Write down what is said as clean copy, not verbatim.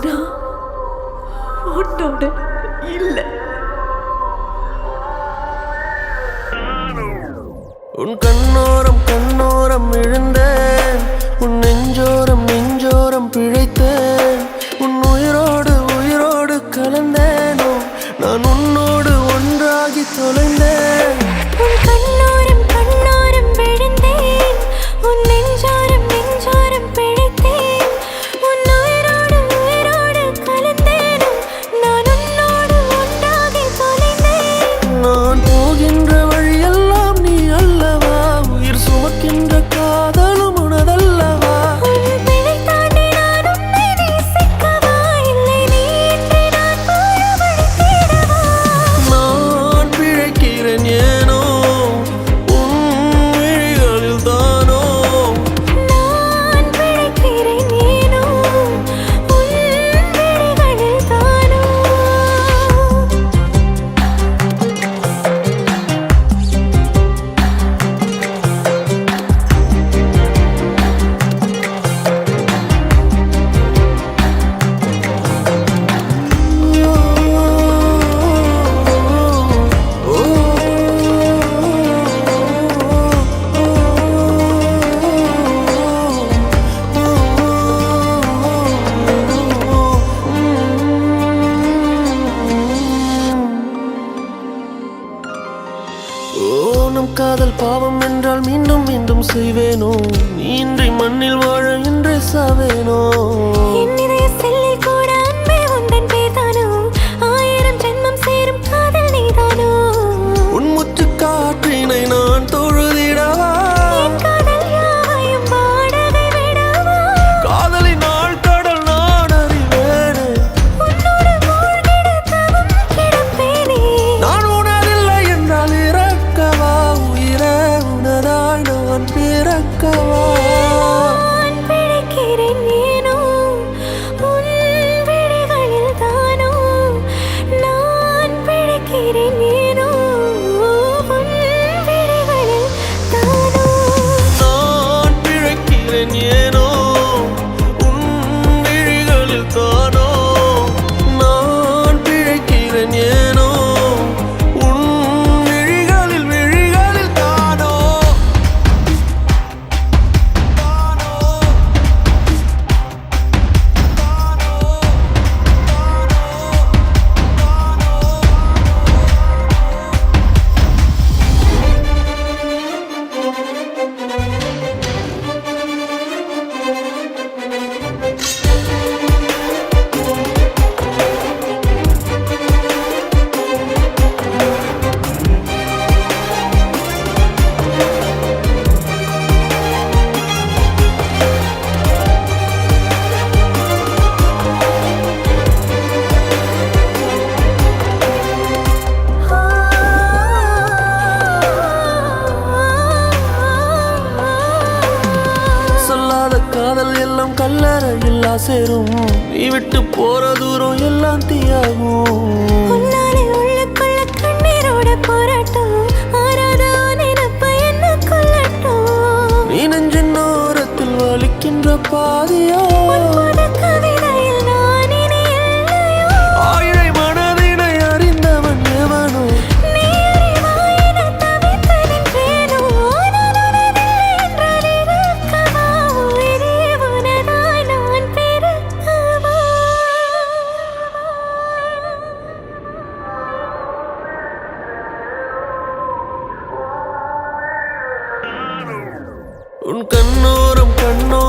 நான் உன்னோட இல்லை. உன் கண்ணோரம் கண்ணோரம் விழுந்தேன், உன் நெஞ்சோரம் நெஞ்சோரம் பிழைத்தேன், உன் உயிரோடு உயிரோடு கலந்தேனோ நான் உன்னோடு ஒன்றாகி தொலைந்தேன். உன் கண்ணோரம் கண்ணோரம் விழுந்தேன், உன் நெஞ்சோரம் நெஞ்சோரம் பிழைத்தேன், உன் உயிரோடு உயிரோடு கலந்தேனோ நான் உன்னோடு ஒன்றாகி தொலைந்தேன். நான் போகின்ற வழியெல்லாம் நீ அல்லவா, உயிர் சுமக்கின்ற காதலும் உனதல்லவா. உன் பிழை தாண்டி நான் உன்னை நேசிக்கவா, இல்லை நீ இன்றி நான் போற வழி தேடவா. நான் பிழைக்கிறேன் ஏனோ உன் விழிகளில் தானோ. நான் பிழைக்கிறேன் ஏனோ உன் விழிகளில் தானோ. நம் காதல் பாவம் என்றால் மீண்டும் மீண்டும் செய்வேனோ, நீ இன்றி மண்ணில் வாழ இன்றே சாவேனோ. என் இதய செல்லில் கூட அன்பே உந்தன் பேர்தானோ, 1000 ஜென்மம் சேரும் காதல் நீதானோ. உன் முச்சு காற்றினை நான் தொழுதிடவா, என் காதல் யாவையும் வாடகை விடவா. காதலின் ஆழ்கடல் நான் அறிவேனே, உன்னோடு மூழ்கிட தவம் கிடப்பேனே. நான் உணரில்லை என்றால் இறக்கவா, உயிரே உனதாய் நான் பிறக்கவா. நான் பிழைக்கிறேன் ஏனோ உன் விழிகளில் தானோ, நான் பிழைக்கிறேன் ஏனோ உன் விழிகளில் தானோ. நான் பிழைக்கிறேன் ஏனோ உன் விழிகளில் தானோ. நான் பிழைக்கிறேன் ஏனோ உன் விழிகளில் விழிகளில் தானோ. சொல்லாத காதல் எல்லாம் கல்லறையில் சேரும், நீ விட்டு போற தூரம் எல்லாம் தீயாகும். உன்னாலே உள்ளுக்குள்ள கண்ணீரோட போராட்டம், ஆறாத நினைப்ப என்ன கொல்லட்டும். நீ நெஞ்சின் ஓரத்தில் வலிக்கின்ற பாதியோ, உன் புது கவிதையில் நான் இனி இல்லையோ. ஆயிழை மனதினை அறிந்தவன் எவனோ. நீ அறிவாய் என தவித்து நின்றேனோ, நான் உனதில்லை என்றால் இருக்கவா, உயிரே உனதாய் நான் பிறக்கவா. உன் கண்ணோரம் கண்ணோ